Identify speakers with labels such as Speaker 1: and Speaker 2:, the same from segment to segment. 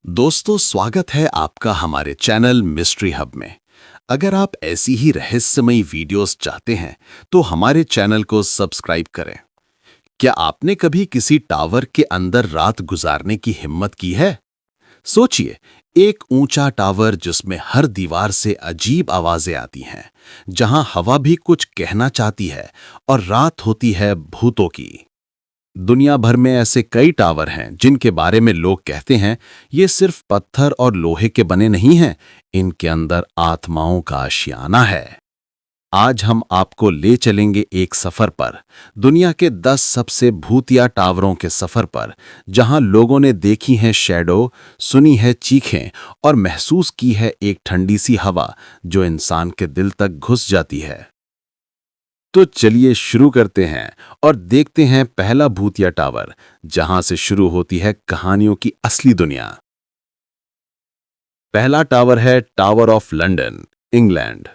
Speaker 1: दोस्तों, स्वागत है आपका हमारे चैनल मिस्ट्री हब में। अगर आप ऐसी ही रहस्यमयी वीडियोस चाहते हैं तो हमारे चैनल को सब्सक्राइब करें। क्या आपने कभी किसी टावर के अंदर रात गुजारने की हिम्मत की है? सोचिए, एक ऊंचा टावर जिसमें हर दीवार से अजीब आवाजें आती हैं, जहां हवा भी कुछ कहना चाहती है और रात होती है भूतों की। दुनिया भर में ऐसे कई टावर हैं जिनके बारे में लोग कहते हैं ये सिर्फ पत्थर और लोहे के बने नहीं हैं, इनके अंदर आत्माओं का आशियाना है। आज हम आपको ले चलेंगे एक सफर पर, दुनिया के 10 सबसे भूतिया टावरों के सफर पर, जहां लोगों ने देखी है शैडो, सुनी है चीखें और महसूस की है एक ठंडी सी हवा जो इंसान के दिल तक घुस जाती है। तो चलिए शुरू करते हैं और देखते हैं पहला भूतिया टावर, जहां से शुरू होती है कहानियों की असली दुनिया। पहला टावर है टावर ऑफ लंदन, इंग्लैंड।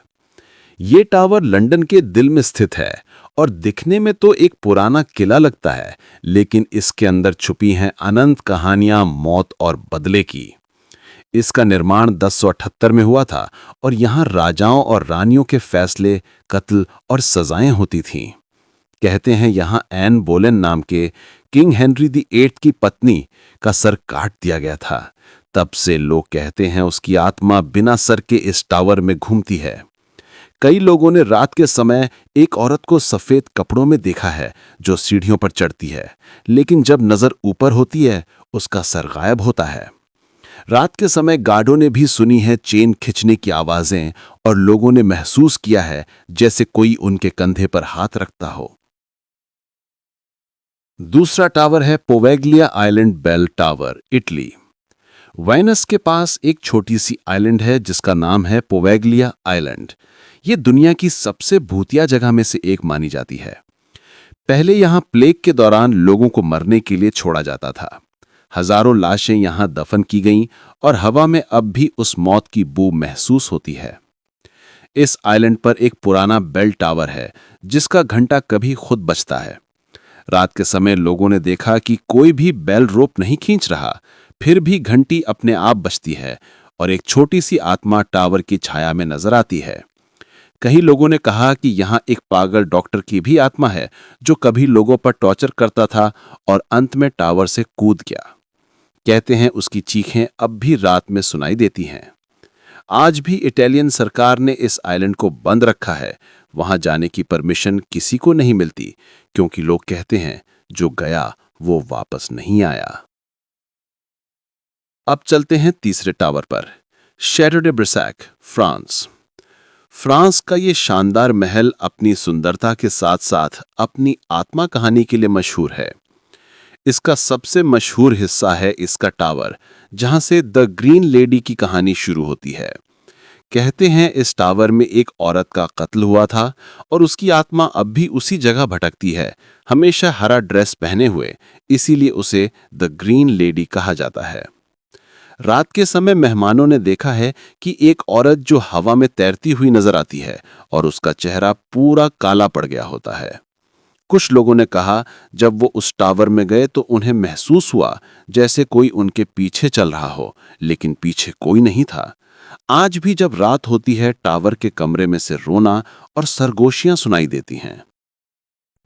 Speaker 1: ये टावर लंदन के दिल में स्थित है और दिखने में तो एक पुराना किला लगता है, लेकिन इसके अंदर छुपी हैं अनंत कहानियां मौत और बदले की। इसका निर्माण 1078 में हुआ था और यहाँ राजाओं और रानियों के फैसले, कत्ल और सजाएं होती थीं। कहते हैं यहाँ एन बोलेन नाम के किंग हेनरी दी 8 की पत्नी का सर काट दिया गया था। तब से लोग कहते हैं उसकी आत्मा बिना सर के इस टावर में घूमती है। कई लोगों ने रात के समय एक औरत को सफेद कपड़ों में देखा है जो सीढ़ियों पर चढ़ती है, लेकिन जब नजर ऊपर होती है उसका सर गायब होता है। रात के समय गार्डों ने भी सुनी है चेन खिंचने की आवाजें और लोगों ने महसूस किया है जैसे कोई उनके कंधे पर हाथ रखता हो। दूसरा टावर है Poveglia island bell tower, Italy. Venice के पास एक छोटी सी आइलैंड है जिसका नाम है पोवेग्लिया आइलैंड। ये दुनिया की सबसे भूतिया जगह में से एक मानी जाती है। पहले यहां प्लेग के दौरान लोगों को मरने के लिए छोड़ा जाता था। हजारों लाशें यहां दफन की गईं और हवा में अब भी उस मौत की बू महसूस होती है। इस आइलैंड पर एक पुराना बेल टावर है जिसका घंटा कभी खुद बजता है। रात के समय लोगों ने देखा कि कोई भी बेल रोप नहीं खींच रहा, फिर भी घंटी अपने आप बजती है और एक छोटी सी आत्मा टावर की छाया में नजर आती है। कई लोगों ने कहा कि यहाँ एक पागल डॉक्टर की भी आत्मा है जो कभी लोगों पर टॉर्चर करता था और अंत में टावर से कूद गया। कहते हैं उसकी चीखें अब भी रात में सुनाई देती हैं। आज भी इटालियन सरकार ने इस आइलैंड को बंद रखा है। वहां जाने की परमिशन किसी को नहीं मिलती, क्योंकि लोग कहते हैं जो गया वो वापस नहीं आया। अब चलते हैं तीसरे टावर पर, शैडो डे ब्रिसैक, फ्रांस। फ्रांस का ये शानदार महल अपनी सुंदरता के साथ साथ अपनी आत्मा कहानी के लिए मशहूर है। इसका सबसे मशहूर हिस्सा है इसका टावर, जहां से द ग्रीन लेडी की कहानी शुरू होती है। कहते हैं इस टावर में एक औरत का कत्ल हुआ था और उसकी आत्मा अब भी उसी जगह भटकती है, हमेशा हरा ड्रेस पहने हुए, इसीलिए उसे द ग्रीन लेडी कहा जाता है। रात के समय मेहमानों ने देखा है कि एक औरत जो हवा में तैरती हुई नजर आती है और उसका चेहरा पूरा काला पड़ गया होता है। कुछ लोगों ने कहा जब वो उस टावर में गए तो उन्हें महसूस हुआ जैसे कोई उनके पीछे चल रहा हो, लेकिन पीछे कोई नहीं था। आज भी जब रात होती है टावर के कमरे में से रोना और सरगोशियां सुनाई देती हैं।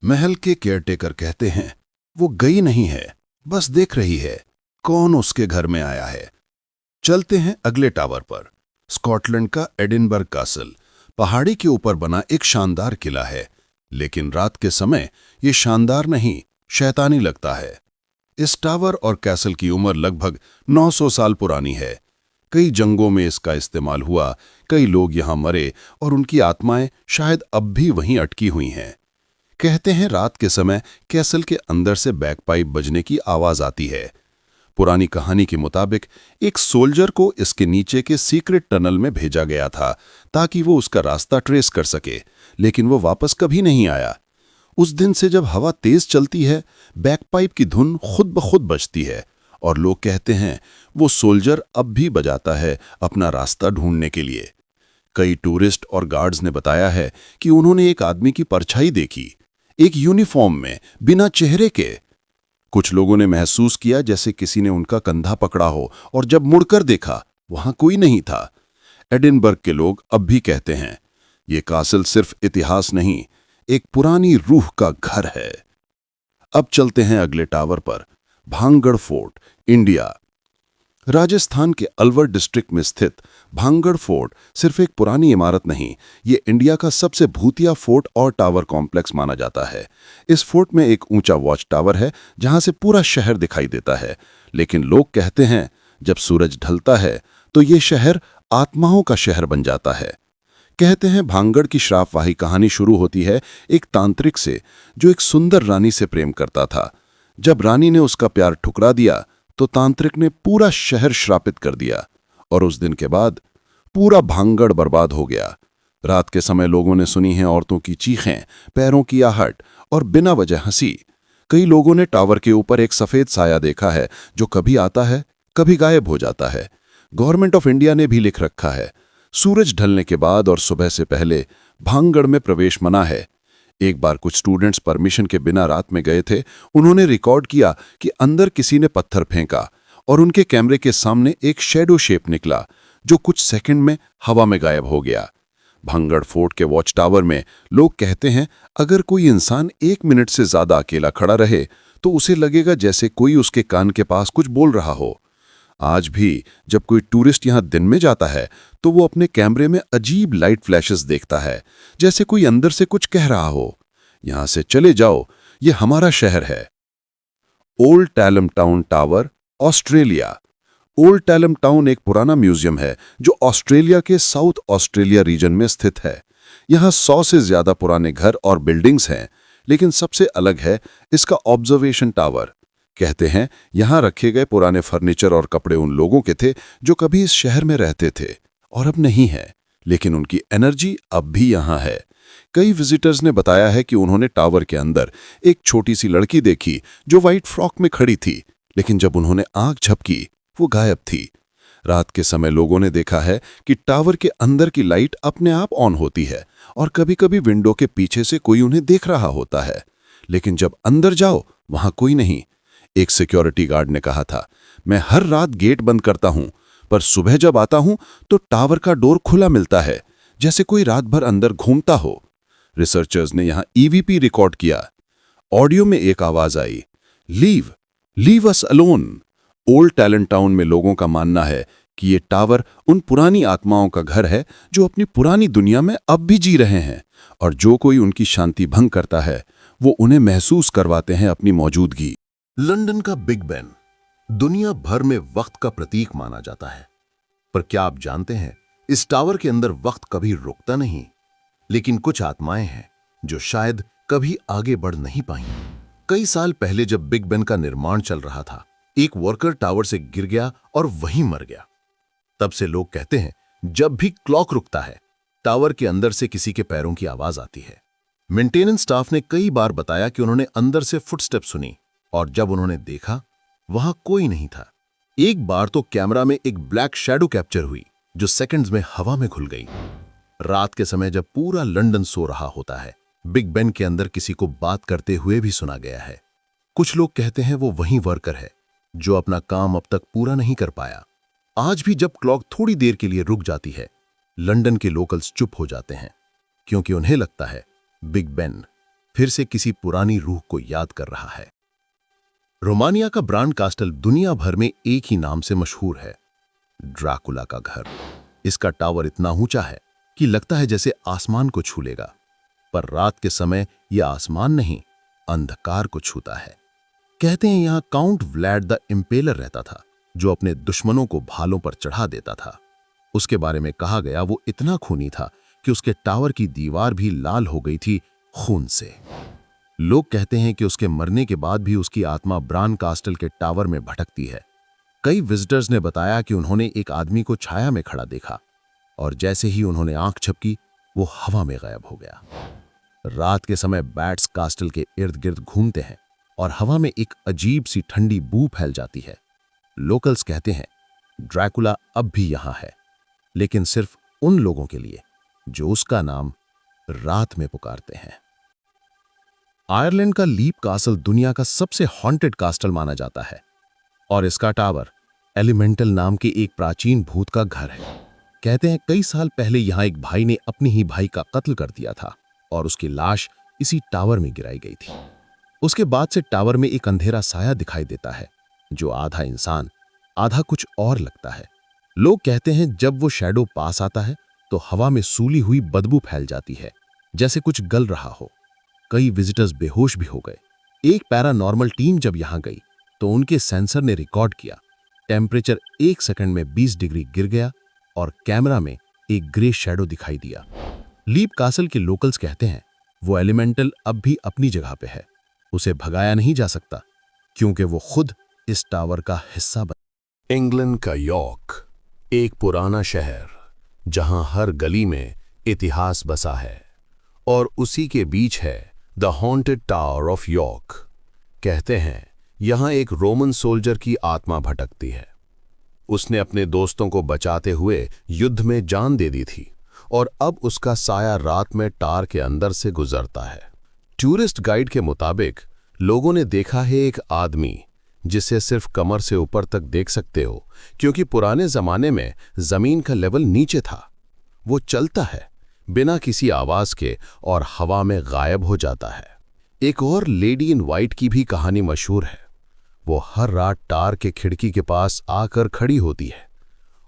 Speaker 2: महल के केयरटेकर कहते हैं वो गई नहीं है, बस देख रही है कौन उसके घर में आया है। चलते हैं अगले टावर पर, स्कॉटलैंड का एडिनबर्ग कासल। पहाड़ी के ऊपर बना एक शानदार किला है, लेकिन रात के समय ये शानदार नहीं, शैतानी लगता है। इस टावर और कैसल की उम्र लगभग 900 साल पुरानी है। कई जंगों में इसका इस्तेमाल हुआ, कई लोग यहां मरे और उनकी आत्माएं शायद अब भी वहीं अटकी हुई हैं। कहते हैं रात के समय कैसल के अंदर से बैकपाइप बजने की आवाज आती है। पुरानी कहानी के मुताबिक एक सोल्जर को इसके नीचे के सीक्रेट टनल में भेजा गया था ताकि वो उसका रास्ता ट्रेस कर सके, लेकिन वो वापस कभी नहीं आया। उस दिन से जब हवा तेज चलती है, बैकपाइप की धुन खुद ब खुद बजती है और लोग कहते हैं वो सोल्जर अब भी बजाता है अपना रास्ता ढूंढने के लिए। कई टूरिस्ट और गार्ड्स ने बताया है कि उन्होंने एक आदमी की परछाई देखी, एक यूनिफॉर्म में, बिना चेहरे के। कुछ लोगों ने महसूस किया जैसे किसी ने उनका कंधा पकड़ा हो, और जब मुड़कर देखा वहां कोई नहीं था। एडिनबर्ग के लोग अब भी कहते हैं, ये कासल सिर्फ इतिहास नहीं, एक पुरानी रूह का घर है। अब चलते हैं अगले टावर पर, भांगड़ फोर्ट, इंडिया। राजस्थान के अलवर डिस्ट्रिक्ट में स्थित भांगड़ फोर्ट सिर्फ एक पुरानी इमारत नहीं, ये इंडिया का सबसे भूतिया फोर्ट और टावर कॉम्प्लेक्स माना जाता है। इस फोर्ट में एक ऊंचा वॉच टावर है जहां से पूरा शहर दिखाई देता है, लेकिन लोग कहते हैं जब सूरज ढलता है तो ये शहर आत्माओं का शहर बन जाता है। कहते हैं भांगड़ की श्रापवाही कहानी शुरू होती है एक तांत्रिक से जो एक सुंदर रानी से प्रेम करता था। जब रानी ने उसका प्यार ठुकरा दिया तो तांत्रिक ने पूरा शहर श्रापित कर दिया, और उस दिन के बाद पूरा भांगड़ बर्बाद हो गया। रात के समय लोगों ने सुनी हैं औरतों की चीखें, पैरों की आहट और बिना वजह हंसी। कई लोगों ने टावर के ऊपर एक सफेद साया देखा है जो कभी आता है कभी गायब हो जाता है। गवर्नमेंट ऑफ इंडिया ने भी लिख रखा है, सूरज ढलने के बाद और सुबह से पहले भांगड़ में प्रवेश मना है। एक बार कुछ स्टूडेंट्स परमिशन के बिना रात में गए थे। उन्होंने रिकॉर्ड किया कि अंदर किसी ने पत्थर फेंका और उनके कैमरे के सामने एक शैडो शेप निकला जो कुछ सेकंड में हवा में गायब हो गया। भांगड़ फोर्ट के वॉच टावर में लोग कहते हैं अगर कोई इंसान 1 मिनट से ज्यादा अकेला खड़ा रहे तो उसे लगेगा जैसे कोई उसके कान के पास कुछ बोल रहा हो। आज भी जब कोई टूरिस्ट यहां दिन में जाता है तो वो अपने कैमरे में अजीब लाइट फ्लैशेस देखता है, जैसे कोई अंदर से कुछ कह रहा हो, यहां से चले जाओ, ये हमारा शहर है। Old Tallam town tower, Australia. Old Tallam town एक पुराना म्यूजियम है जो ऑस्ट्रेलिया के साउथ ऑस्ट्रेलिया रीजन में स्थित है। यहां 100 से ज्यादा पुराने घर और बिल्डिंग्स हैं, लेकिन सबसे अलग है इसका ऑब्जर्वेशन टावर। कहते हैं यहां रखे गए पुराने फर्नीचर और कपड़े उन लोगों के थे जो कभी इस शहर में रहते थे और अब नहीं है, लेकिन उनकी एनर्जी अब भी यहां है। कई विजिटर्स ने बताया है कि उन्होंने टावर के अंदर एक छोटी सी लड़की देखी जो व्हाइट फ्रॉक में खड़ी थी, लेकिन जब उन्होंने आंख झपकी वो गायब थी। रात के समय लोगों ने देखा है कि टावर के अंदर की लाइट अपने आप ऑन होती है और कभी-कभी विंडो के पीछे से कोई उन्हें देख रहा होता है, लेकिन जब अंदर जाओ वहां कोई नहीं। एक सिक्योरिटी गार्ड ने कहा था, मैं हर रात गेट बंद करता हूं, पर सुबह जब आता हूं तो टावर का डोर खुला मिलता है, जैसे कोई रात भर अंदर घूमता हो। रिसर्चर्स ने यहां ईवीपी रिकॉर्ड किया। ऑडियो में एक आवाज आई, leave leave us alone. Old talent town में लोगों का मानना है कि ये टावर उन पुरानी आत्माओं का घर है जो अपनी पुरानी दुनिया में अब भी जी रहे हैं, और जो कोई उनकी शांति भंग करता है वो उन्हें महसूस करवाते हैं अपनी मौजूदगी।
Speaker 3: लंदन का बिग बेन दुनिया भर में वक्त का प्रतीक माना जाता है, पर क्या आप जानते हैं इस टावर के अंदर वक्त कभी रुकता नहीं, लेकिन कुछ आत्माएं हैं जो शायद कभी आगे बढ़ नहीं पाई। कई साल पहले जब बिग बेन का निर्माण चल रहा था, एक वर्कर टावर से गिर गया और वहीं मर गया। तब से लोग कहते हैं जब भी क्लॉक रुकता है टावर के अंदर से किसी के पैरों की आवाज आती है। मेंटेनेंस स्टाफ ने कई बार बताया कि उन्होंने अंदर से फुटस्टेप सुनी, और जब उन्होंने देखा वहां कोई नहीं था। एक बार तो कैमरा में एक ब्लैक शैडो कैप्चर हुई जो सेकंड्स में हवा में घुल गई। रात के समय जब पूरा लंदन सो रहा होता है, बिग बेन के अंदर किसी को बात करते हुए भी सुना गया है। कुछ लोग कहते हैं वो वही वर्कर है जो अपना काम अब तक पूरा नहीं कर पाया। आज भी जब क्लॉक थोड़ी देर के लिए रुक जाती है, लंदन के लोकल्स चुप हो जाते हैं, क्योंकि उन्हें लगता है बिग बेन फिर से किसी पुरानी रूह को याद कर रहा है। रोमानिया का ब्रांड कास्टल दुनिया भर में एक ही नाम से मशहूर है, ड्रैकुला का घर। इसका टावर इतना ऊंचा है कि लगता है जैसे आसमान को छू लेगा, पर रात के समय यह आसमान नहीं, अंधकार को छूता है। कहते हैं यहां काउंट व्लाड द इम्पेलर रहता था जो अपने दुश्मनों को भालों पर चढ़ा देता था। उसके बारे में कहा गया वो इतना खूनी था कि उसके टावर की दीवार भी लाल हो गई थी खून से। लोग कहते हैं कि उसके मरने के बाद भी उसकी आत्मा ब्रान कास्टल के टावर में भटकती है। कई विजिटर्स ने बताया कि उन्होंने एक आदमी को छाया में खड़ा देखा, और जैसे ही उन्होंने आंख झपकी वो हवा में गायब हो गया। रात के समय बैट्स कास्टल के इर्द गिर्द घूमते हैं और हवा में एक अजीब सी ठंडी बू फैल जाती है। लोकल्स कहते हैं ड्रैकुला अब भी यहां है, लेकिन सिर्फ उन लोगों के लिए जो उसका नाम रात में पुकारते हैं।
Speaker 4: आयरलैंड का लीप कासल दुनिया का सबसे हॉन्टेड कास्टल माना जाता है और इसका टावर एलिमेंटल नाम के एक प्राचीन भूत का घर है। कहते हैं कई साल पहले यहां एक भाई ने अपने ही भाई का कत्ल कर दिया था और उसकी लाश इसी टावर में गिराई गई थी। उसके बाद से टावर में एक अंधेरा साया दिखाई देता है जो आधा इंसान आधा कुछ और लगता है। लोग कहते हैं जब वो शैडो पास आता है तो हवा में सूली हुई बदबू फैल जाती है जैसे कुछ गल रहा हो। कई विजिटर्स बेहोश भी हो गए। एक पैरानॉर्मल टीम जब यहां गई तो उनके सेंसर ने रिकॉर्ड किया, टेम्परेचर 1 सेकंड में 20 डिग्री गिर गया और कैमरा में एक ग्रे शैडो दिखाई दिया। लीप कासल के लोकल्स कहते हैं वो एलिमेंटल अब भी अपनी जगह पे है, उसे भगाया नहीं जा सकता क्योंकि वो खुद इस टावर का हिस्सा बन।
Speaker 2: इंग्लैंड का यॉर्क, एक पुराना शहर जहां हर गली में इतिहास बसा है और उसी के बीच है the haunted tower of York. कहते हैं यहां एक रोमन सोल्जर की आत्मा भटकती है। उसने अपने दोस्तों को बचाते हुए युद्ध में जान दे दी थी और अब उसका साया रात में टार के अंदर से गुजरता है। टूरिस्ट गाइड के मुताबिक लोगों ने देखा है एक आदमी जिसे सिर्फ कमर से ऊपर तक देख सकते हो क्योंकि पुराने जमाने में जमीन का लेवल नीचे था। वो चलता है बिना किसी आवाज के और हवा में गायब हो जाता है। एक और लेडी इन वाइट की भी कहानी मशहूर है। वो हर रात टार के खिड़की के पास आकर खड़ी होती है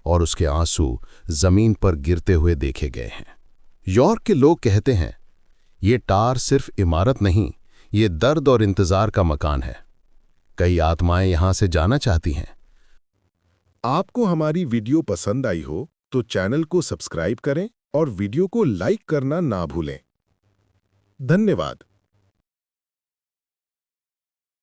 Speaker 2: और उसके आंसू जमीन पर गिरते हुए देखे गए हैं। यॉर्क के लोग कहते हैं ये टार सिर्फ इमारत नहीं, ये दर्द और इंतजार का मकान है। कई आत्माएं यहां से जाना चाहती हैं।
Speaker 5: आपको हमारी वीडियो पसंद आई हो तो चैनल को सब्सक्राइब करें और वीडियो को लाइक करना ना भूलें। धन्यवाद।